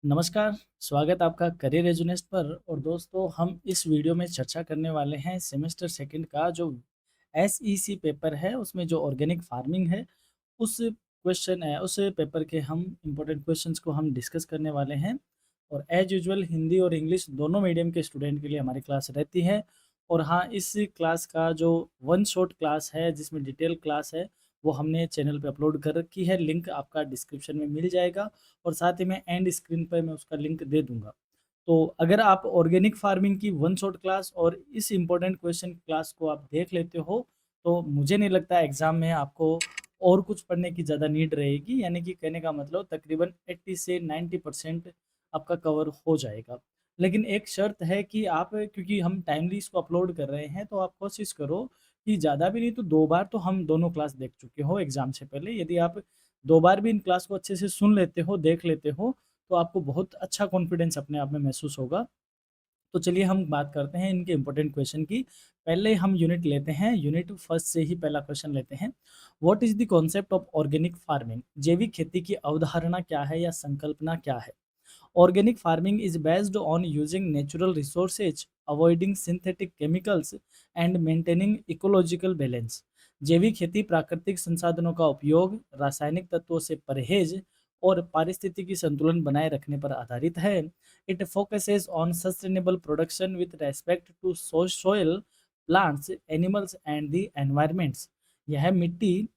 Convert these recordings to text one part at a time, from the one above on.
नमस्कार, स्वागत आपका करियर एजुनेस्ट पर। और दोस्तों, हम इस वीडियो में चर्चा करने वाले हैं सेमेस्टर सेकंड का जो एसईसी पेपर है, उसमें जो ऑर्गेनिक फार्मिंग है, उस पेपर के हम इम्पोर्टेंट क्वेश्चंस को हम डिस्कस करने वाले हैं। और एज यूजुअल हिंदी और इंग्लिश दोनों मीडियम के स्टूडेंट के लिए हमारी क्लास रहती है। और हाँ, इस क्लास का जो वन शॉट क्लास है जिसमें डिटेल क्लास है, वो हमने चैनल पे अपलोड कर रखी है। लिंक आपका डिस्क्रिप्शन में मिल जाएगा और साथ ही में एंड स्क्रीन पर मैं उसका लिंक दे दूंगा। तो अगर आप ऑर्गेनिक फार्मिंग की वन शॉट क्लास और इस इम्पोर्टेंट क्वेश्चन क्लास को आप देख लेते हो, तो मुझे नहीं लगता एग्ज़ाम में आपको और कुछ पढ़ने की ज़्यादा नीड रहेगी। यानी कि कहने का मतलब तकरीबन 80 से 90% आपका कवर हो जाएगा। लेकिन एक शर्त है कि आप, क्योंकि हम टाइमली इसको अपलोड कर रहे हैं, तो आप कोशिश करो कि ज़्यादा भी नहीं तो 2 बार तो हम दोनों क्लास देख चुके हो एग्ज़ाम से पहले। यदि आप 2 बार भी इन क्लास को अच्छे से सुन लेते हो, देख लेते हो, तो आपको बहुत अच्छा कॉन्फिडेंस अपने आप में महसूस होगा। तो चलिए हम बात करते हैं इनके इम्पोर्टेंट क्वेश्चन की। पहले हम यूनिट लेते हैं, यूनिट फर्स्ट से ही पहला क्वेश्चन लेते हैं। What is the concept of organic farming? जैविक खेती की अवधारणा क्या है या संकल्पना क्या है? Organic farming is based on using natural resources, avoiding synthetic chemicals, and maintaining ecological balance. जैविक खेती प्राकृतिक संसाधनों का उपयोग, रासायनिक तत्वों से परहेज और पारिस्थितिकी संतुलन बनाए रखने पर आधारित है। It focuses on sustainable production with respect to soil, plants, animals and the environments. यह मिट्टी,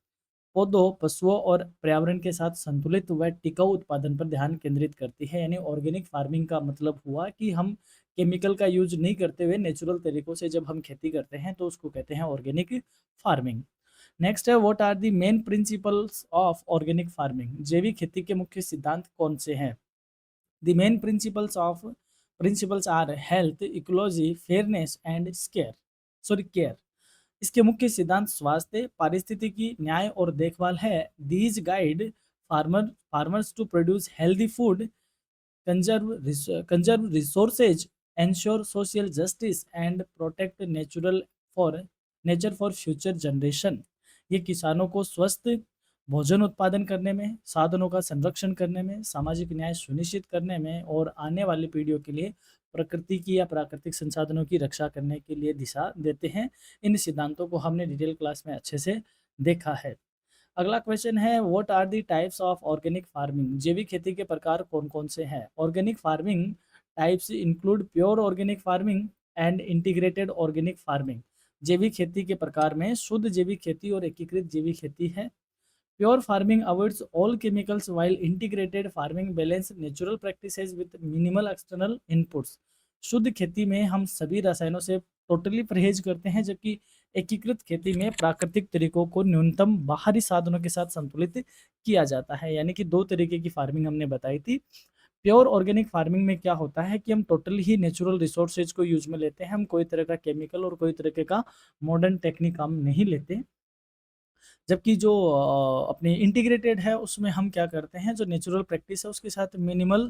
पौधों, पशुओं और पर्यावरण के साथ संतुलित व टिकाऊ उत्पादन पर ध्यान केंद्रित करती है। यानी ऑर्गेनिक फार्मिंग का मतलब हुआ कि हम केमिकल का यूज नहीं करते हुए नेचुरल तरीकों से जब हम खेती करते हैं, तो उसको कहते हैं ऑर्गेनिक फार्मिंग। नेक्स्ट है, what are the main principles of organic farming? जैविक खेती के मुख्य सिद्धांत कौन से हैं? The main principles are health, ecology, fairness and care. इसके मुख्य सिद्धांत स्वास्थ्य, पारिस्थितिकी, न्याय और देखभाल है। These guide farmers to produce healthy food, conserve resources, ensure social justice and protect nature for future generation. ये किसानों को स्वस्थ भोजन उत्पादन करने में, साधनों का संरक्षण करने में, सामाजिक न्याय सुनिश्चित करने में और आने वाली पीढ़ियों के लिए प्रकृति की या प्राकृतिक संसाधनों की रक्षा करने के लिए दिशा देते हैं। इन सिद्धांतों को हमने डिटेल क्लास में अच्छे से देखा है। अगला क्वेश्चन है, what are the types of organic farming? जैविक खेती के प्रकार कौन-कौन से हैं? Organic farming types include pure organic farming and integrated organic farming. जैविक खेती के प्रकार में शुद्ध जैविक खेती और एकीकृत जैविक खेती है। Pure farming avoids all chemicals while integrated farming balance natural practices with minimal external inputs. शुद्ध खेती में हम सभी रसायनों से टोटली परहेज करते हैं, जबकि एकीकृत खेती में प्राकृतिक तरीकों को न्यूनतम बाहरी साधनों के साथ संतुलित किया जाता है। यानी कि 2 तरीके की फार्मिंग हमने बताई थी। प्योर ऑर्गेनिक फार्मिंग में क्या होता है कि हम टोटली ही नेचुरल रिसोर्सेज को यूज़ में लेते हैं। हम कोई तरह का केमिकल और कोई तरीके का मॉडर्न टेक्निक हम नहीं लेते। जबकि जो अपनी इंटीग्रेटेड है, उसमें हम क्या करते हैं, जो नेचुरल प्रैक्टिस है उसके साथ मिनिमल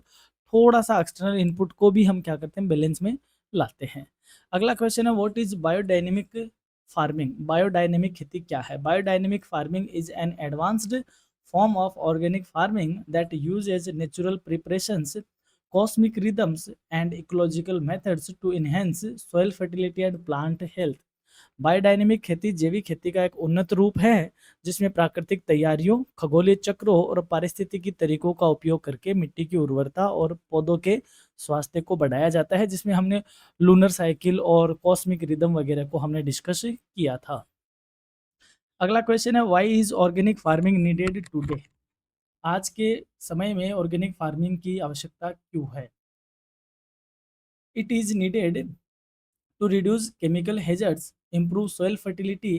थोड़ा-सा एक्सटर्नल इनपुट को भी हम क्या करते हैं, बैलेंस में लाते हैं। अगला क्वेश्चन है, what is biodynamic farming? Biodynamic खेती क्या है? Biodynamic farming is an advanced form of organic farming that uses natural preparations, cosmic rhythms and ecological methods to enhance soil fertility and plant health. Biodynamic खेती जैविक खेती का एक उन्नत रूप है, जिसमें प्राकृतिक तैयारियों, खगोलीय चक्रों और पारिस्थितिकी तरीकों का उपयोग करके मिट्टी की उर्वरता और पौधों के स्वास्थ्य को बढ़ाया जाता है, जिसमें हमने लूनर साइकिल और कॉस्मिक रिदम वगैरह को हमने डिस्कस किया था। अगला क्वेश्चन है, why is organic farming needed today? आज के समय में ऑर्गेनिक फार्मिंग की आवश्यकता क्यों है? It is needed to reduce chemical hazards, improve soil fertility,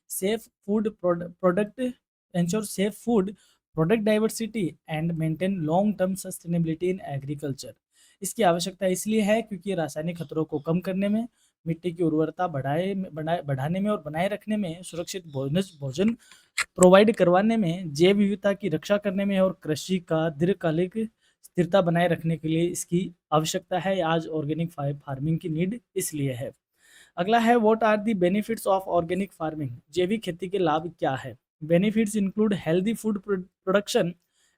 safe food product, ensure safe food, product diversity and maintain long-term sustainability in agriculture। इसकी आवश्यकता इसलिए है क्योंकि ये रासायनिक खतरों को कम करने में, मिट्टी की उर्वरता बढ़ाने में और बनाए रखने में, सुरक्षित भोजन प्रोवाइड करवाने में, जैव विविधता की रक्षा करने में और कृषि का दीर्घकालिक स्थिरता बनाए रखने के लिए इसकी आवश्यकता है। आज ऑर्गेनिक फार्मिंग की नीड इसलिए है। अगला है, what are the benefits of organic farming? जैविक खेती के लाभ क्या है? Benefits include healthy food production,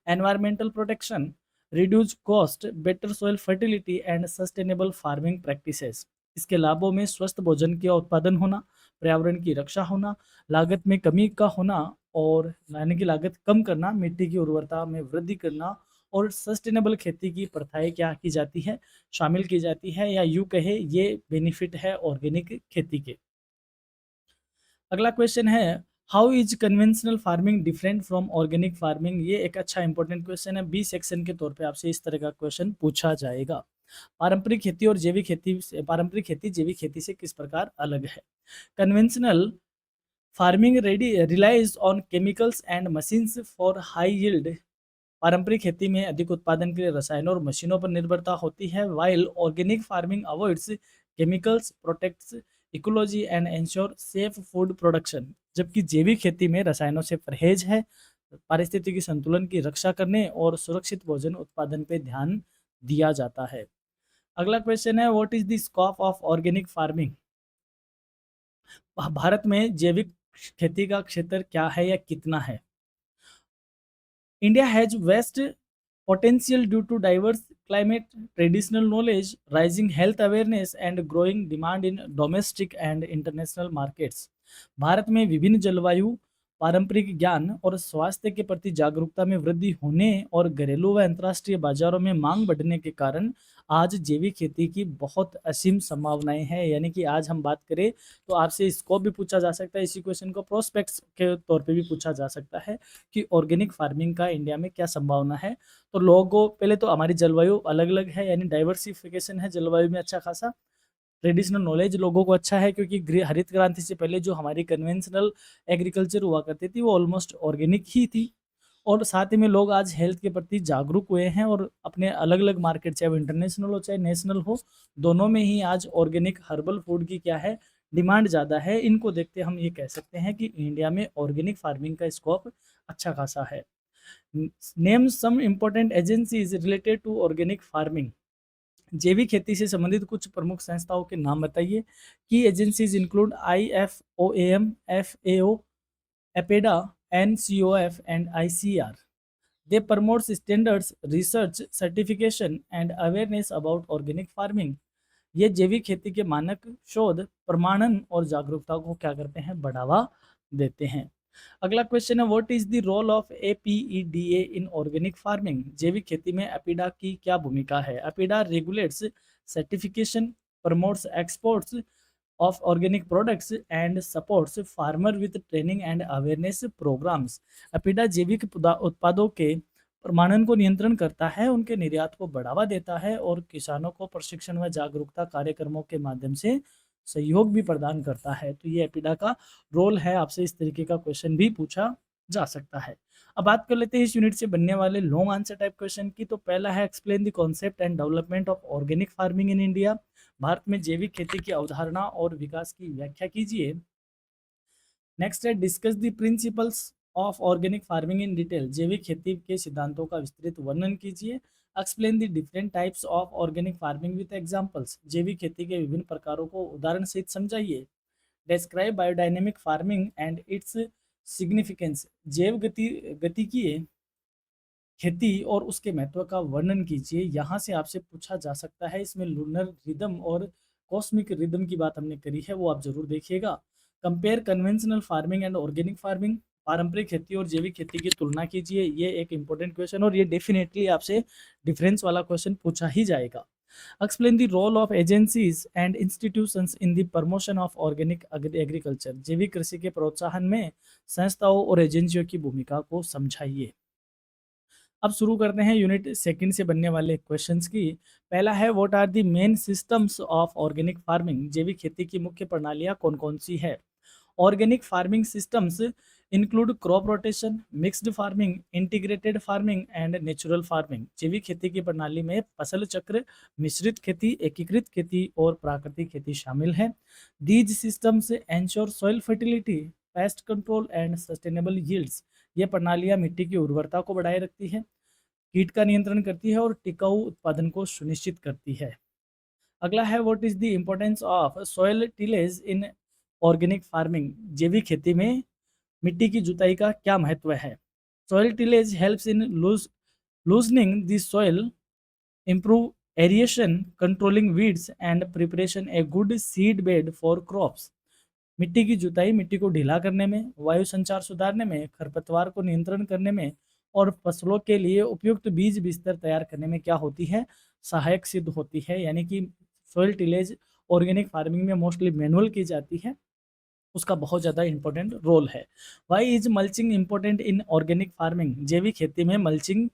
environmental protection, reduce cost, better soil fertility and sustainable farming practices. इसके लाभों में स्वस्थ भोजन का उत्पादन होना, पर्यावरण की रक्षा होना, लागत में कमी का होना और यानी कि लागत कम करना, मिट्टी की उर्वरता में वृद्धि करना और सस्टेनेबल खेती की प्रथाएं क्या की जाती है, शामिल की जाती है, या यूँ कहे ये बेनिफिट है ऑर्गेनिक खेती के। अगला क्वेश्चन है, how is conventional farming different from organic farming. ये एक अच्छा इंपॉर्टेंट क्वेश्चन है, बी सेक्शन के तौर पे आपसे इस तरह का क्वेश्चन पूछा जाएगा। पारंपरिक खेती और जैविक खेती से, पारंपरिक खेती जैविक खेती से किस प्रकार अलग है। Conventional farming ready relies on chemicals and machines for high yield. पारंपरिक खेती में अधिक उत्पादन के लिए रसायनों और मशीनों पर निर्भरता होती है, while organic farming avoids chemicals, protects ecology and ensure safe food production. जबकि जैविक खेती में रसायनों से परहेज है, पारिस्थितिकी संतुलन की रक्षा करने और सुरक्षित भोजन उत्पादन पर ध्यान दिया जाता है। अगला क्वेश्चन है, what is the scope of organic farming. Bharat में जैविक खेती का क्षेत्र क्या है या कितना है। India has vast potential due to diverse climate, traditional knowledge, rising health awareness, and growing demand in domestic and international markets। Bharat में विभिन्न जलवायु, पारंपरिक ज्ञान और स्वास्थ्य के प्रति जागरूकता में वृद्धि होने और घरेलू व अंतर्राष्ट्रीय बाजारों में मांग बढ़ने के कारण आज जैविक खेती की बहुत असीम संभावनाएं हैं। यानी कि आज हम बात करें तो आपसे स्कोप भी पूछा जा सकता है, इसी क्वेश्चन को प्रोस्पेक्ट्स के तौर पे भी पूछा जा सकता है कि ऑर्गेनिक फार्मिंग का इंडिया में क्या संभावना है। तो लोगों को पहले तो हमारी जलवायु अलग अलग है, यानी डाइवर्सिफिकेशन है जलवायु में अच्छा खासा। ट्रेडिशनल नॉलेज लोगों को अच्छा है, क्योंकि हरित क्रांति से पहले जो हमारी कन्वेंशनल एग्रीकल्चर हुआ करती थी वो ऑलमोस्ट ऑर्गेनिक ही थी। और साथ ही में लोग आज हेल्थ के प्रति जागरूक हुए हैं और अपने अलग अलग मार्केट, चाहे वो इंटरनेशनल हो चाहे नेशनल हो, दोनों में ही आज ऑर्गेनिक हर्बल फूड की क्या है, डिमांड ज़्यादा है। इनको देखते हम ये कह सकते हैं कि इंडिया में ऑर्गेनिक फार्मिंग का स्कोप अच्छा खासा है। Name some important agencies related to organic farming. जैविक खेती से संबंधित कुछ प्रमुख संस्थाओं के नाम बताइए। की agencies include IFOAM, FAO, APEDA, NCOF and ICR। They promotes standards, research, certification and awareness about organic farming. ये जैविक खेती के मानक, शोध, प्रमाणन और जागरूकता को क्या करते हैं, बढ़ावा देते हैं। अगला क्वेश्चन है, what is the role of APEDA in organic farming. जैविक खेती में एपीडा की क्या भूमिका है। APEDA regulates certification, promotes exports of organic products and supports farmer with training and awareness programs। अपिडा जैविक उत्पादों के प्रमाणन को नियंत्रण करता है, उनके निर्यात को बढ़ावा देता है और किसानों को प्रशिक्षण व जागरूकता कार्यक्रमों के माध्यम से सहयोग भी प्रदान करता है। तो ये एपिडा का रोल है, आपसे इस तरीके का क्वेश्चन भी पूछा जा सकता है। अब बात कर लेते हैं इस यूनिट से बनने वाले लॉन्ग आंसर टाइप क्वेश्चन की। तो पहला है, explain the concept and development of organic farming in India. Bharat में जैविक खेती की अवधारणा और विकास की व्याख्या कीजिए। नेक्स्ट है, discuss the principles of organic farming in detail. जैविक खेती के सिद्धांतों का विस्तृत वर्णन कीजिए। Explain the different types of organic farming with examples. जैविक खेती के विभिन्न प्रकारों को उदाहरण सहित समझाइए। Describe biodynamic farming and its significance. जैव गतिकीय खेती और उसके महत्व का वर्णन कीजिए। यहाँ से आपसे पूछा जा सकता है, इसमें लूनर रिदम और कॉस्मिक रिदम की बात हमने करी है, वो आप जरूर देखिएगा। Compare conventional farming and organic farming. पारंपरिक खेती और जैविक खेती की तुलना कीजिए। ये एक इंपॉर्टेंट क्वेश्चन और ये डेफिनेटली आपसे डिफरेंस वाला क्वेश्चन पूछा ही जाएगा। Explain the role of agencies and institutions in the promotion of organic agriculture. जैविक कृषि के प्रोत्साहन में संस्थाओं और एजेंसियों की भूमिका को समझाइए। अब शुरू करते हैं यूनिट सेकंड से बनने वाले क्वेश्चंस की। पहला है, what are the main systems of organic farming. जैविक खेती की मुख्य प्रणालियां कौन कौन सी है। Organic farming systems include crop rotation, mixed farming, integrated farming and natural farming. जैविक खेती की प्रणाली में फसल चक्र, मिश्रित खेती, एकीकृत खेती और प्राकृतिक खेती शामिल है। These systems ensure soil fertility, pest control and sustainable yields. ये प्रणालियां मिट्टी की उर्वरता को बढ़ाए रखती है, कीट का नियंत्रण करती है और टिकाऊ उत्पादन को सुनिश्चित करती है। अगला है, what is the importance of soil tillage in organic farming. जैविक खेती में मिट्टी की जुताई का क्या महत्व है। Soil tillage helps in loosening the soil, improve aeration, controlling weeds and preparation a good seed bed for crops. मिट्टी की जुताई मिट्टी को ढीला करने में, वायु संचार सुधारने में, खरपतवार को नियंत्रण करने में और फसलों के लिए उपयुक्त बीज बिस्तर तैयार करने में क्या होती है, सहायक सिद्ध होती है। यानी कि सॉइल टिलेज ऑर्गेनिक फार्मिंग में मोस्टली मैनुअल की जाती है, उसका बहुत ज़्यादा इंपॉर्टेंट रोल है। Why is mulching important in organic farming? जैविक खेती में मल्चिंग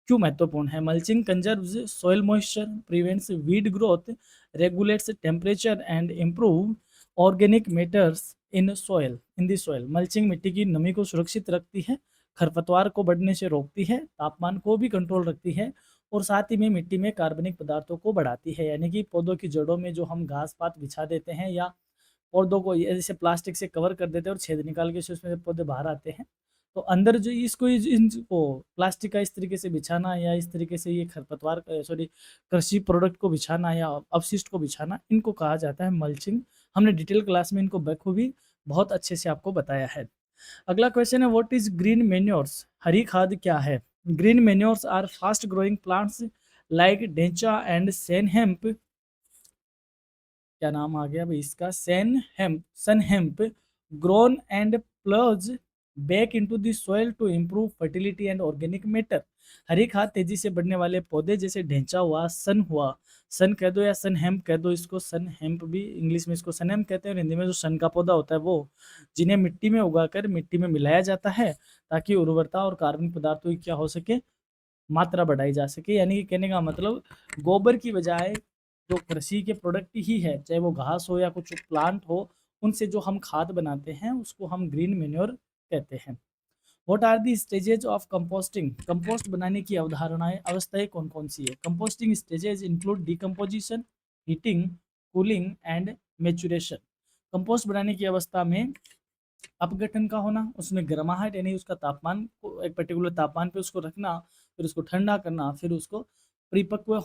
क्यों महत्वपूर्ण है? Mulching conserves soil moisture, prevents weed growth, regulates temperature and improve organic matters in the soil. Mulching मिट्टी की नमी को सुरक्षित रखती है, खरपतवार को बढ़ने से रोकती है, तापमान को भी कंट्रोल रखती है और साथ ही में मिट्टी में कार्बनिक पदार्थों को बढ़ाती है। यानी कि पौधों की जड़ों में जो हम घास पात बिछा देते हैं या पौधों को जैसे प्लास्टिक से कवर कर देते हैं और छेद निकाल के उसमें से पौधे बाहर आते हैं, तो अंदर जो इसको इनको प्लास्टिक का इस तरीके से बिछाना या इस तरीके से ये खरपतवार सॉरी कृषि प्रोडक्ट को बिछाना या अवशिष्ट को बिछाना, इनको कहा जाता है मल्चिंग। हमने डिटेल क्लास में इनको बखूबी बहुत अच्छे से आपको बताया है। अगला क्वेश्चन है, व्हाट इज ग्रीन मेन्योर्स? हरी खाद क्या है? Green manures are fast growing plants like dhaincha and sunn hemp, क्या नाम आ गया भाई इसका, sunn hemp grown and ploughed back into the soil to improve fertility and organic matter. हरी खाद तेजी से बढ़ने वाले पौधे जैसे ढेंचा हुआ, सन हुआ, सन कह दो या सन हेम्प कह दो, इसको सन हेम्प भी इंग्लिश में इसको सन हेम्प कहते हैं, और हिंदी में जो सन का पौधा होता है वो, जिन्हें मिट्टी में उगाकर मिट्टी में मिलाया जाता है ताकि उर्वरता और कार्बनिक पदार्थों की क्या हो सके, मात्रा बढ़ाई जा सके। यानी कि कहने का मतलब गोबर की बजाय जो कृषि के प्रोडक्ट ही है, चाहे वो घास हो या कुछ प्लांट हो, उनसे जो हम खाद बनाते हैं उसको हम ग्रीन मेन्योर कहते हैं। What are the stages of composting? Compost बनाने की अवधारणाएं, अवस्थाएं कौन कौन सी है? Composting stages include decomposition, heating, cooling and maturation. Compost बनाने की अवस्था में अपघटन का होना, उसमें गर्माहट यानी उसका तापमान को एक पर्टिकुलर तापमान पे उसको रखना, फिर उसको ठंडा करना, फिर उसको परिपक्व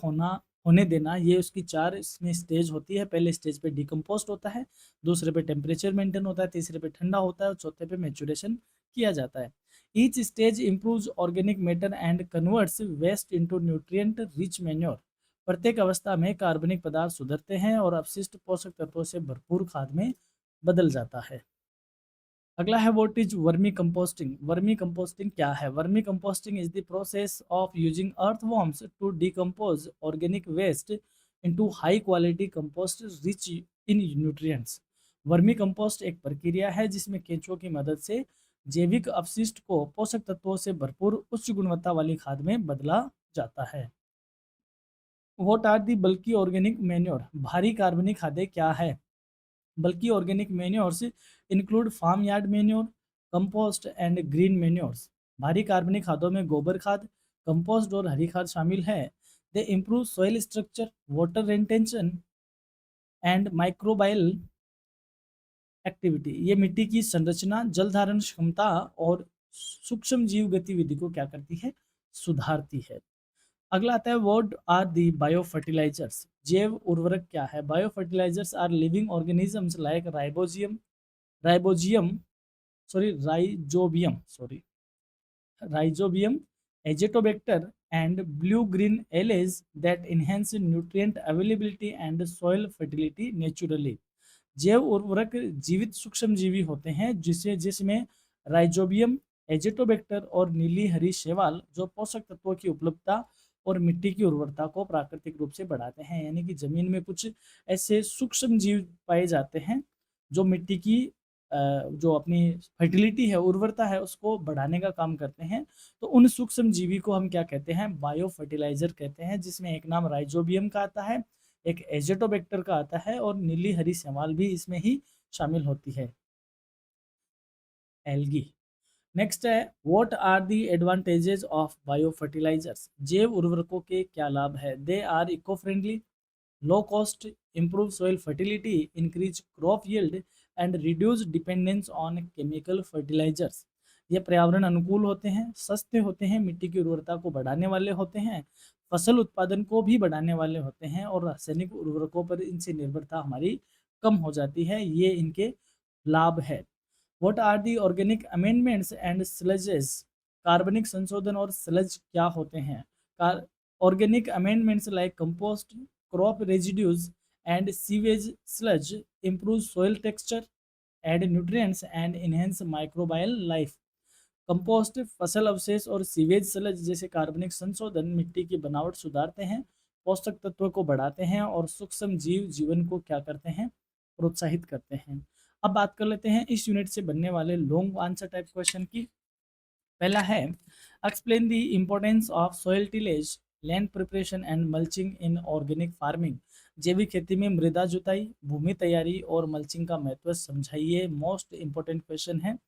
होने देना, ये उसकी 4 इसमें स्टेज होती है। पहले स्टेज पे डिकम्पोस्ट होता है, दूसरे पे टेम्परेचर मेंटेन होता है, तीसरे पे ठंडा होता है और चौथे पे मेचुरेशन किया जाता है। Each stage improves organic matter and converts waste into nutrient rich manure. प्रत्येक अवस्था में कार्बनिक पदार्थ सुधरते हैं और अपशिष्ट पोषक तत्वों से भरपूर खाद में बदल जाता है। अगला है, what is vermicomposting? Vermicomposting क्या है? Vermicomposting is the process of using earthworms to decompose organic waste into high quality compost rich in nutrients. Vermicompost एक प्रक्रिया है जिसमें केंचुओं की मदद से जैविक अपशिष्ट को पोषक तत्वों से भरपूर उच्च गुणवत्ता वाली खाद में बदला जाता है। What are the bulky organic manure? भारी कार्बनिक खादें क्या है? Bulky organic manures include farmyard manure, compost and green manures. भारी कार्बनिक खादों में गोबर खाद, कंपोस्ट और हरी खाद शामिल है। दे improve soil structure, water retention and microbial activity. ये मिट्टी की संरचना, जल धारण क्षमता और सूक्ष्म जीव गतिविधि को क्या करती है, सुधारती है। अगला आता है, what are the bio fertilisers? जैव उर्वरक क्या है? Bio fertilisers are living organisms like rhizobium rhizobium, azotobacter and blue green algae that enhance nutrient availability and soil fertility naturally। जैव उर्वरक जीवित सूक्ष्म जीवी होते हैं जिसमें राइजोबियम, एजेटोबैक्टर और नीली हरी शैवाल जो पोषक तत्वों की उपलब्धता और मिट्टी की उर्वरता को प्राकृतिक रूप से बढ़ाते हैं। यानी कि जमीन में कुछ ऐसे सूक्ष्म जीव पाए जाते हैं जो मिट्टी की जो अपनी फर्टिलिटी है, उर्वरता है, उसको बढ़ाने का काम करते हैं। तो उन सूक्ष्म जीवी को हम क्या कहते हैं, बायो फर्टिलाइजर कहते हैं, जिसमें एक नाम राइजोबियम का आता है, एक एजेटोबैक्टर का आता है और नीली हरी शैवाल भी इसमें ही शामिल होती है, एल्गी। नेक्स्ट है, what are the advantages of bio fertilisers? जैव उर्वरकों के क्या लाभ है? They are eco friendly, low cost, improve soil fertility, increase crop yield and reduce dependence on chemical fertilisers. ये पर्यावरण अनुकूल होते हैं, सस्ते होते हैं, मिट्टी की उर्वरता को बढ़ाने वाले होते हैं, फसल उत्पादन को भी बढ़ाने वाले होते हैं और रासायनिक उर्वरकों पर इनसे निर्भरता हमारी कम हो जाती है। ये इनके लाभ है। What are the organic amendments and sludges? कार्बनिक संशोधन और स्लज क्या होते हैं? Organic amendments like compost, crop residues, and sewage sludge improve soil texture, add nutrients, and enhance microbial life. Compost, फसल अवशेष और सीवेज स्लज जैसे कार्बनिक संशोधन मिट्टी की बनावट सुधारते हैं, पोषक तत्व को बढ़ाते हैं और सूक्ष्म जीव जीवन को क्या करते हैं, प्रोत्साहित करते हैं। अब बात कर लेते हैं इस यूनिट से बनने वाले लॉन्ग आंसर टाइप क्वेश्चन की। पहला है, explain the importance of soil tillage, land preparation and mulching in organic farming. जैविक खेती में मृदा जुताई, भूमि तैयारी और मल्चिंग का महत्व समझाइए। मोस्ट इंपॉर्टेंट क्वेश्चन है।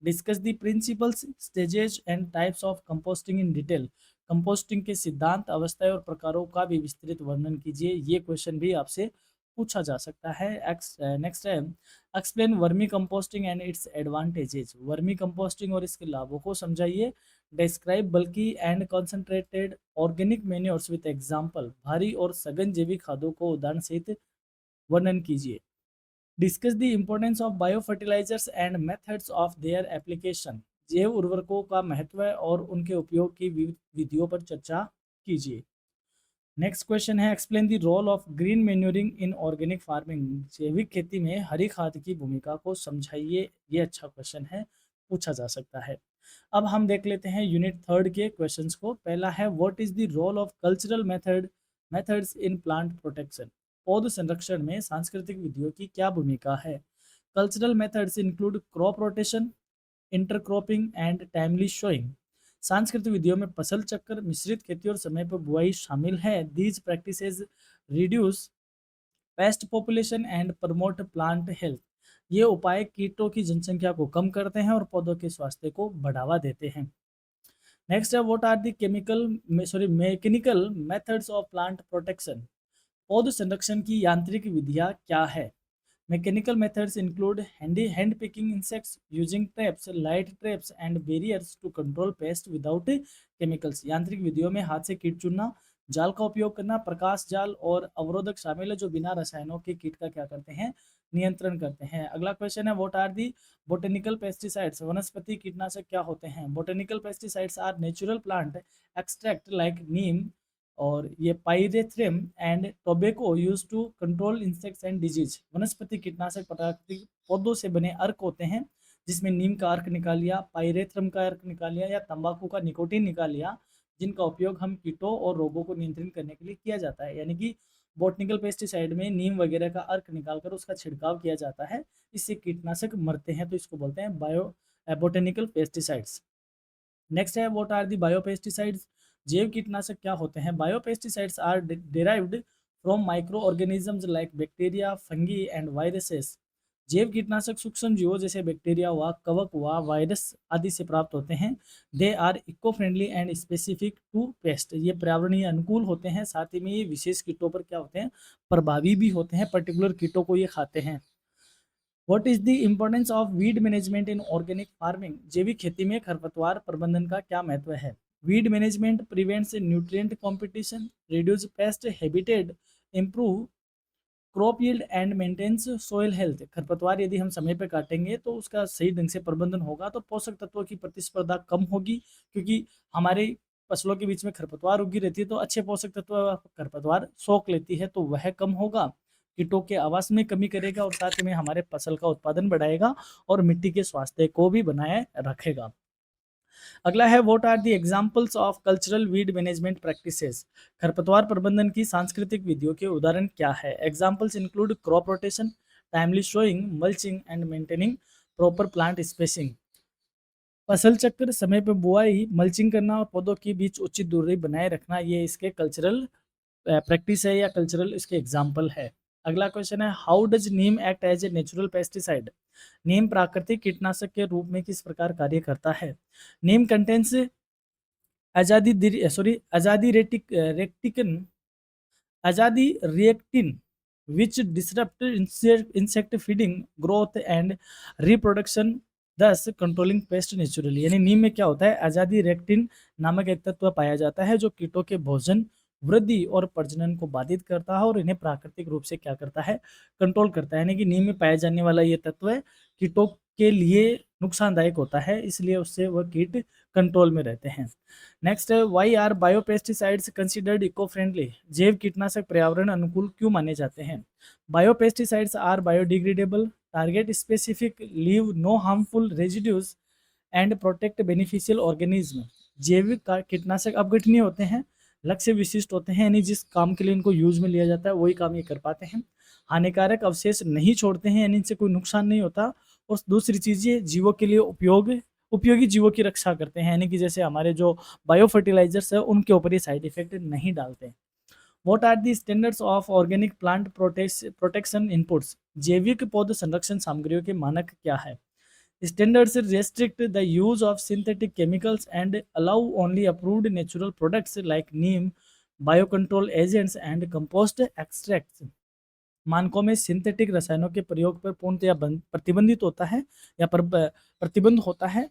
Discuss the principles, stages and types of composting in detail. Composting के सिद्धांत, अवस्थाएं और प्रकारों का भी विस्तृत वर्णन कीजिए। ये क्वेश्चन भी आपसे पूछा जा सकता है। नेक्स्ट है, explain vermi composting and its advantages. Vermi composting और इसके लाभों को समझाइए। Describe bulky and concentrated organic manures with example. भारी और सघन जैविक खादों को उदाहरण सहित वर्णन कीजिए। Discuss the importance of bio fertilizers and methods of their application. जैव उर्वरकों का महत्व और उनके उपयोग की विधियों पर चर्चा कीजिए। नेक्स्ट क्वेश्चन है, explain the role of green manuring in organic farming. जैविक खेती में हरी खाद की भूमिका को समझाइए। ये अच्छा क्वेश्चन है, पूछा जा सकता है। अब हम देख लेते हैं यूनिट थर्ड के क्वेश्चंस को। पहला है, what is the role of cultural methods in plant protection. पौध संरक्षण में सांस्कृतिक विधियों की क्या भूमिका है। Cultural methods include crop rotation, intercropping and timely sowing. सांस्कृतिक विधियों में फसल चक्र, मिश्रित खेती और समय पर बुआई शामिल है। These practices reduce paste population and promote plant health. ये उपाय कीटों की जनसंख्या को कम करते हैं और पौधों के स्वास्थ्य को बढ़ावा देते हैं। नेक्स्ट है, what are the mechanical methods of plant protection. पौध संरक्षण की यांत्रिक विधियां क्या है। Mechanical methods include hand picking insects, using traps, light traps and barriers to control pests without chemicals। यांत्रिक विधियों में हाथ से कीट चुनना, जाल का उपयोग करना, प्रकाश जाल और अवरोधक शामिल है जो बिना रसायनों के कीट का क्या करते हैं, नियंत्रण करते हैं। अगला क्वेश्चन है, what are the botanical pesticides. वनस्पति कीटनाशक क्या होते हैं। Botanical pesticides are natural plant extract like neem और ये pyrethrum and tobacco use to control insects and disease. वनस्पति कीटनाशक प्राकृतिक पौधों से बने अर्क होते हैं, जिसमें नीम का अर्क निकाल लिया, पाइरेथ्रम का अर्क निकाल लिया या तंबाकू का निकोटीन निकाल लिया, जिनका उपयोग हम कीटों और रोगों को नियंत्रित करने के लिए किया जाता है। यानी कि बोटनिकल पेस्टिसाइड में नीम वगैरह का अर्क निकालकर उसका छिड़काव किया जाता है, इससे कीटनाशक मरते हैं, तो इसको बोलते हैं बोटेनिकल पेस्टिसाइड्स। नेक्स्ट है, व्हाट आर दी बायोपेस्टिसाइड्स। जैव कीटनाशक क्या होते हैं। Biopesticides are derived from micro organisms like bacteria, fungi and viruses. जैव कीटनाशक सूक्ष्म जीवों जैसे बैक्टीरिया हुआ, कवक हुआ, वायरस आदि से प्राप्त होते हैं। They are eco friendly and specific to pest. ये पर्यावरणीय अनुकूल होते हैं, साथ ही में ये विशेष कीटों पर क्या होते हैं, प्रभावी भी होते हैं, पर्टिकुलर कीटों को ये खाते हैं। What is the importance of weed management in organic farming. जैविक खेती में खरपतवार प्रबंधन का क्या महत्व है। Weed management prevents nutrient competition, reduce pest habitat, improve crop yield and maintains soil health. खरपतवार यदि हम समय पर काटेंगे तो उसका सही ढंग से प्रबंधन होगा तो पोषक तत्वों की प्रतिस्पर्धा कम होगी, क्योंकि हमारे फसलों के बीच में खरपतवार उगी रहती है तो अच्छे पोषक तत्व खरपतवार सोख लेती है, तो वह कम होगा, कीटों के आवास में कमी करेगा और साथ ही में हमारे फसल का उत्पादन बढ़ाएगा और मिट्टी के स्वास्थ्य को भी बनाए रखेगा। अगला है, what are the examples of cultural weed management practices. खरपतवार प्रबंधन की सांस्कृतिक विधियों के उदाहरण क्या है। Examples include crop rotation, timely sowing, mulching and maintaining proper plant spacing. फसल चक्र, समय पर बुआई, मल्चिंग करना और पौधों के बीच उचित दूरी बनाए रखना, ये इसके कल्चरल प्रैक्टिस है या कल्चरल इसके एग्जाम्पल है। अगला क्वेश्चन है, how does neem act as a natural pesticide. नीम प्राकृतिक कीटनाशक के रूप में किस प्रकार कार्य करता है। नीम कंटेंस आजादी रिएक्टिन which disrupt insect feeding growth and reproduction, thus controlling pest naturally। यानी नीम में क्या होता है, आजादी रेक्टिन नामक एक तत्व पाया जाता है जो कीटों के भोजन, वृद्धि और प्रजनन को बाधित करता है और इन्हें प्राकृतिक रूप से क्या करता है, कंट्रोल करता है। यानी कि नीम में पाया जाने वाला ये तत्व कीटों के लिए नुकसानदायक होता है, इसलिए उससे वह कीट कंट्रोल में रहते हैं। नेक्स्ट है, why are biopesticides considered eco friendly? जैव कीटनाशक पर्यावरण अनुकूल क्यों माने जाते हैं? Biopesticides are biodegradable, target specific, leave no harmful residues and protect beneficial organism. जैविक कीटनाशक अपघटनीय होते हैं, लक्ष्य विशिष्ट होते हैं, यानी जिस काम के लिए इनको यूज में लिया जाता है वही काम ये कर पाते हैं। हानिकारक अवशेष नहीं छोड़ते हैं, यानी इनसे कोई नुकसान नहीं होता। और दूसरी चीज, ये जीवों के लिए उपयोगी जीवों की रक्षा करते हैं, यानी कि जैसे हमारे जो बायो फर्टिलाइजर्स है उनके ऊपर ये साइड इफेक्ट नहीं डालते। What are the standards of organic plant protection inputs? जैविक पौध संरक्षण सामग्रियों के मानक क्या है? Standards restrict the use of synthetic chemicals and allow only approved natural products like neem, biocontrol agents and compost extracts. मानकों में सिंथेटिक रसायनों के प्रयोग पर पूर्णतया प्रतिबंधित होता है या प्रतिबंध होता है,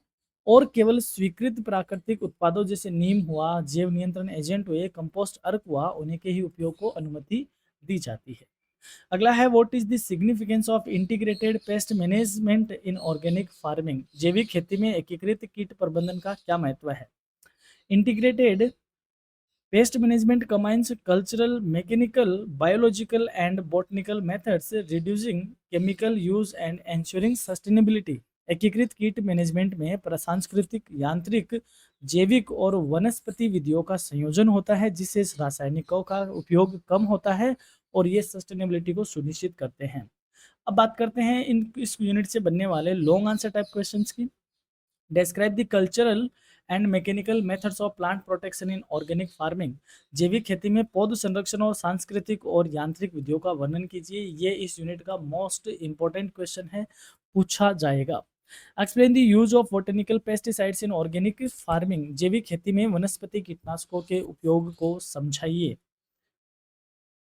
और केवल स्वीकृत प्राकृतिक उत्पादों जैसे नीम हुआ, जैव नियंत्रण एजेंट हुए, कंपोस्ट अर्क हुआ, उन्हीं के ही उपयोग को अनुमति दी जाती है। अगला है, what is the significance of integrated pest management in organic farming? जैविक खेती में एकीकृत कीट प्रबंधन का क्या महत्व है? Integrated pest management combines cultural, mechanical, biological and botanical methods, reducing chemical use and ensuring sustainability. एकीकृत कीट मैनेजमेंट में प्रसांस्कृतिक, यांत्रिक, जैविक और वनस्पति विधियों का संयोजन होता है, जिससे रासायनिकों का उपयोग कम होता है और ये सस्टेनेबिलिटी को सुनिश्चित करते हैं। अब बात करते हैं इस यूनिट से बनने वाले लॉन्ग आंसर टाइप क्वेश्चंस की। Describe the cultural and mechanical methods of plant protection in organic farming. जैविक खेती में पौध संरक्षण और सांस्कृतिक और यांत्रिक विधियों का वर्णन कीजिए। ये इस यूनिट का मोस्ट इंपॉर्टेंट क्वेश्चन है, पूछा जाएगा। Explain the use of botanical pesticides in organic farming. जैविक खेती में वनस्पति कीटनाशकों के उपयोग को समझाइए।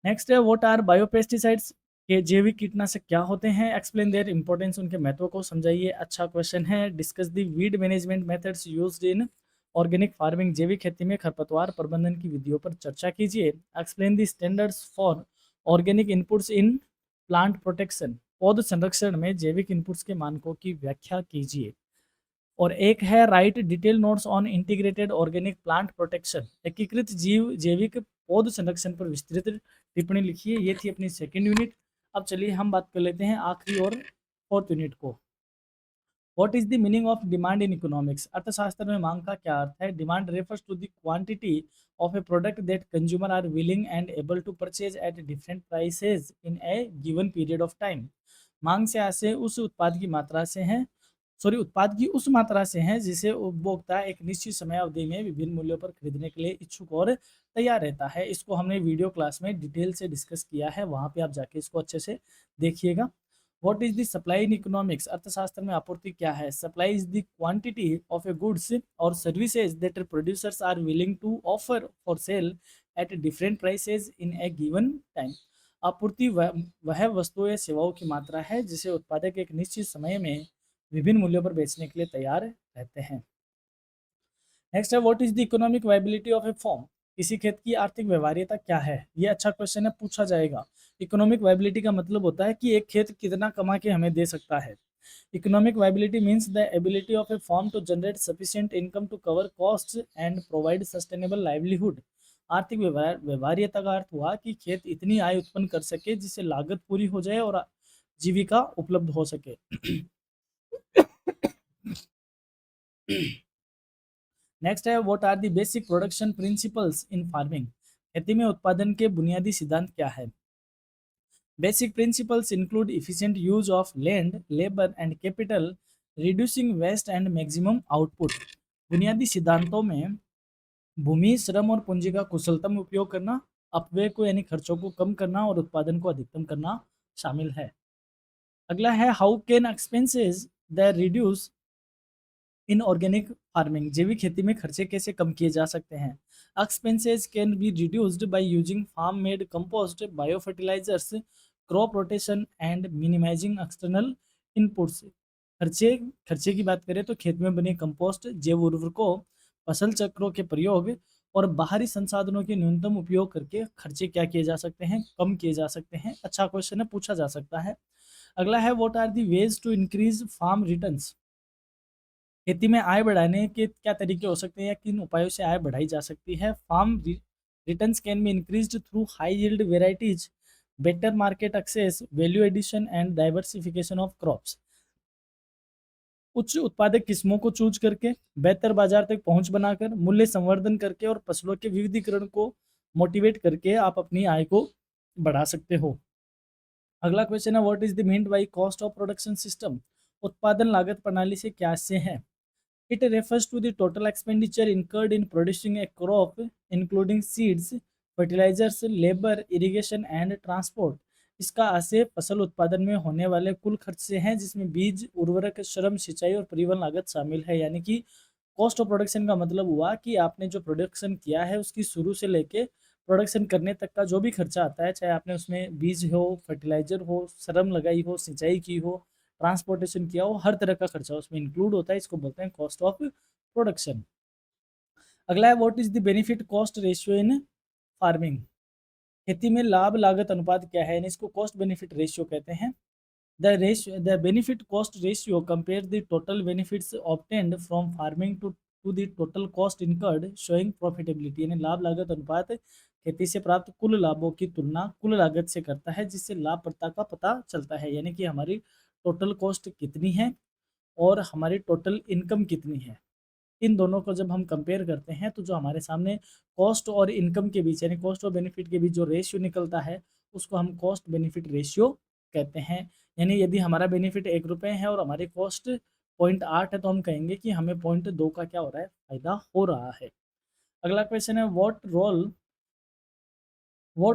नेक्स्ट है, व्हाट आर बायोपेस्टिसाइड्स? के जैविक कीटनाशक क्या होते हैं? एक्सप्लेन देयर इंपॉर्टेंस, उनके महत्व को समझाइए। अच्छा क्वेश्चन है। Discuss the weed management methods used in organic farming. जैविक खेती में खरपतवार प्रबंधन की विधियों पर चर्चा कीजिए। Explain the standards for organic inputs in plant protection. पौध संरक्षण में जैविक इनपुट्स के मानकों की व्याख्या कीजिए। और एक है, right detail notes on integrated organic plant protection. एकीकृत जैविक पौध संरक्षण पर विस्तृत टिप्पणी लिखिए। ये थी अपनी सेकेंड यूनिट। अब चलिए हम बात कर लेते हैं आखिरी और फोर्थ यूनिट को। What is the meaning of demand in economics? अर्थशास्त्र में मांग का क्या अर्थ है? Demand refers to the quantity of a product that consumer are willing and able to purchase at different prices in a given period of time. मांग से आशय उस उत्पाद की मात्रा से है, उत्पाद की उस मात्रा से है जिसे उपभोक्ता एक निश्चित समय अवधि में विभिन्न मूल्यों पर खरीदने के लिए इच्छुक और तैयार रहता है। इसको हमने वीडियो क्लास में डिटेल से डिस्कस किया है, वहां पे आप जाके इसको अच्छे से देखिएगा। What is the supply in economics? अर्थशास्त्र में आपूर्ति क्या है? Supply is the quantity of a goods और services that producers are willing to offer for sale at different prices in a given time. आपूर्ति वह वस्तुओं या सेवाओं की मात्रा है जिसे उत्पादक एक निश्चित समय में विभिन्न मूल्यों पर बेचने के लिए तैयार रहते हैं। नेक्स्ट है, what is the economic viability of a form? किसी खेत की आर्थिक व्यवहार्यता क्या है? ये अच्छा क्वेश्चन है, पूछा जाएगा। इकोनॉमिक वायबिलिटी का मतलब होता है कि एक खेत कितना कमा के हमें दे सकता है। Economic viability means the ability of a farm to generate sufficient income to cover costs and provide sustainable livelihood. आर्थिक व्यवहार्यता का अर्थ हुआ कि खेत इतनी आय उत्पन्न कर सके जिससे लागत पूरी हो जाए और जीविका उपलब्ध हो सके। नेक्स्ट है, what are the basic production principles in farming? खेती में उत्पादन के बुनियादी सिद्धांत क्या है? Basic principles include efficient use of land, labour and capital, reducing waste and maximum output. बुनियादी सिद्धांतों में भूमि, श्रम और पूंजी का कुशलतम उपयोग करना, अपव्यय को यानी खर्चों को कम करना और उत्पादन को अधिकतम करना शामिल है। अगला है, how can expenses the reduce in organic farming? जैविक खेती में खर्चे कैसे कम किए जा सकते हैं? Expenses can be reduced by using farm made compost, bio fertilizers, crop rotation and minimizing external inputs. खर्चे खर्चे की बात करें तो खेत में बने कंपोस्ट, जैव उर्वरकों, फसल चक्रों के प्रयोग और बाहरी संसाधनों के न्यूनतम उपयोग करके खर्चे क्या किए जा सकते हैं? कम किए जा सकते हैं। अच्छा क्वेश्चन है, पूछा जा सकता है। अगला है, what are the ways to increase farm returns? खेती में आय बढ़ाने के क्या तरीके हो सकते हैं या किन उपायों से आय बढ़ाई जा सकती है? Farm returns can be increased through high yield varieties, better market access, value addition and diversification of crops. उच्च उत्पादक किस्मों को चूज करके, बेहतर बाजार तक पहुंच बनाकर, मूल्य संवर्धन करके और फसलों के विविधीकरण को मोटिवेट करके आप अपनी आय को बढ़ा सकते हो। अगला क्वेश्चन है, what is the meant by cost of production system? उत्पादन लागत प्रणाली से क्या से है? It refers to the total expenditure incurred in producing a crop, including seeds, fertilizers, labor, irrigation and transport. इसका आशय फसल उत्पादन में होने वाले कुल खर्च से है, जिसमें बीज, उर्वरक, श्रम, सिंचाई और परिवहन लागत शामिल है। यानी कि कॉस्ट ऑफ प्रोडक्शन का मतलब हुआ कि आपने जो प्रोडक्शन किया है उसकी शुरू से लेके प्रोडक्शन करने तक का जो भी खर्चा आता है, चाहे आपने उसमें बीज हो, फर्टिलाइजर हो, श्रम लगाई हो, सिंचाई की हो, ट्रांसपोर्टेशन किया हो, हर तरह का खर्चा उसमें इंक्लूड होता है। इसको बोलते हैं कॉस्ट ऑफ प्रोडक्शन। अगला है, what is the benefit cost ratio in farming? खेती में लाभ लागत अनुपात क्या है? यानी इसको कॉस्ट बेनिफिट रेशियो कहते हैं। The benefit cost ratio compares the total benefits obtained from farming to the total cost incurred, showing profitability। यानी लाभ लागत अनुपात खेती से प्राप्त कुल लाभों की तुलना कुल लागत से करता है, जिससे लाभप्रदता का पता चलता है। यानी कि हमारी टोटल कॉस्ट कितनी है और हमारी टोटल इनकम कितनी है। इन दोनों को जब हम कंपेयर करते हैं तो जो हमारे सामने कॉस्ट और इनकम के बीच, यानी कॉस्ट और बेनिफिट के बीच जो रेशियो निकलता है, उसको हम कॉस्ट बेनिफिट रेशियो कहते हैं। यानी यदि हमारा बेनिफिट 1 रुपये है और हमारी कॉस्ट 0.8 है, तो हम कहेंगे कि हमें 0.2 का क्या हो रहा है, फायदा हो रहा है। अगला क्वेश्चन है, what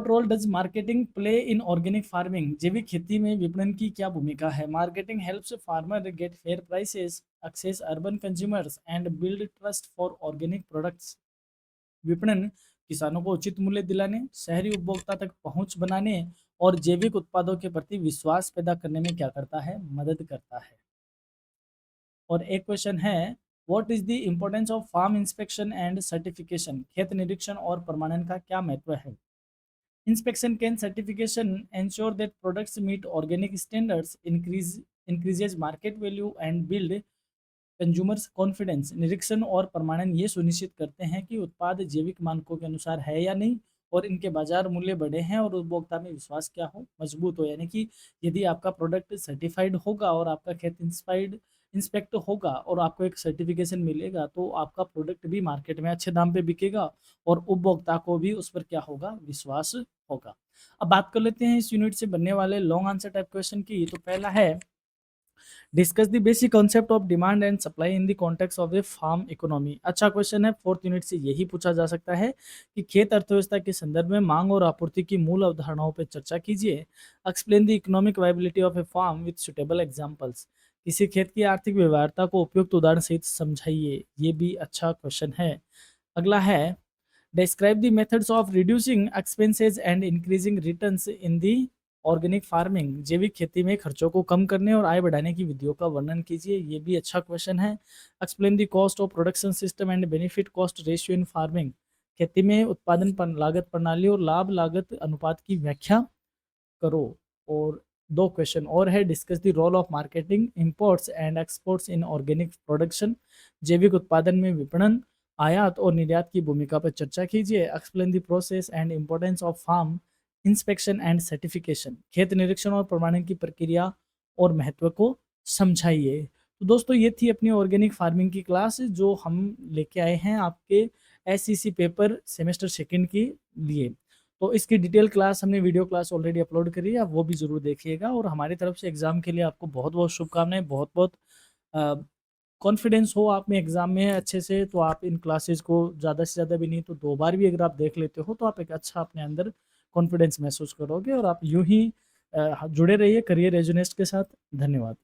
role does marketing play in organic farming? जैविक खेती में विपणन की क्या भूमिका है? Marketing helps farmer get fair prices, access urban consumers and build trust for organic products. विपणन किसानों को उचित मूल्य दिलाने, शहरी उपभोक्ता तक पहुंच बनाने और जैविक उत्पादों के प्रति विश्वास पैदा करने में क्या करता है, मदद करता है। और एक क्वेश्चन है, what is the importance of farm inspection and certification? खेत निरीक्षण और प्रमाणन का क्या महत्व है? Inspection can certification ensure that products meet organic standards, increases market value and build consumers confidence. निरीक्षण और प्रमाणन ये सुनिश्चित करते हैं कि उत्पाद जैविक मानकों के अनुसार है या नहीं, और इनके बाजार मूल्य बढ़े हैं और उपभोक्ता में विश्वास क्या हो, मजबूत हो। यानी कि यदि आपका प्रोडक्ट सर्टिफाइड होगा और आपका खेत इंस्पेक्ट होगा और आपको एक सर्टिफिकेशन मिलेगा, तो आपका प्रोडक्ट भी मार्केट में अच्छे दाम पे बिकेगा और उपभोक्ता को भी उस पर क्या होगा, विश्वास होगा। अब बात कर लेते हैं इस यूनिट से बनने वाले लॉन्ग आंसर टाइप क्वेश्चन की। तो पहला है, discuss the basic concept of demand and supply in the context of a farm economy. अच्छा क्वेश्चन है, 4th यूनिट से यही पूछा जा सकता है कि खेत अर्थव्यवस्था के संदर्भ में मांग और आपूर्ति की मूल अवधारणाओं पर चर्चा कीजिए। Explain the economic viability of a farm with suitable examples. किसी खेत की आर्थिक व्यवहार्यता को उपयुक्त उदाहरण सहित समझाइए। ये भी अच्छा क्वेश्चन है। अगला है, describe the methods of reducing expenses and increasing returns in the organic farming. जैविक खेती में खर्चों को कम करने और आय बढ़ाने की विधियों का वर्णन कीजिए। ये भी अच्छा क्वेश्चन है। Explain the cost of production system and benefit cost ratio in farming. खेती में उत्पादन लागत प्रणाली और लाभ लागत अनुपात की व्याख्या करो। और 2 क्वेश्चन और है, discuss the role of marketing, imports and exports in organic production. जैविक उत्पादन में विपणन, आयात और निर्यात की भूमिका पर चर्चा कीजिए। Explain the process and importance of farm inspection and certification. खेत निरीक्षण और प्रमाणन की प्रक्रिया और महत्व को समझाइए। तो दोस्तों, ये थी अपनी ऑर्गेनिक फार्मिंग की क्लास जो हम लेके आए हैं आपके एसईसी पेपर सेमेस्टर 2 के लिए। तो इसकी डिटेल क्लास हमने वीडियो क्लास ऑलरेडी अपलोड करी है, आप वो भी ज़रूर देखिएगा। और हमारी तरफ से एग्ज़ाम के लिए आपको बहुत बहुत शुभकामनाएं, बहुत बहुत कॉन्फिडेंस हो आप में एग्ज़ाम में अच्छे से। तो आप इन क्लासेस को ज़्यादा से ज़्यादा भी नहीं तो 2 बार भी अगर आप देख लेते हो, तो आप एक अच्छा अपने अंदर कॉन्फिडेंस महसूस करोगे और आप यूं ही जुड़े रहिए करियर एजुनेस्ट के साथ। धन्यवाद।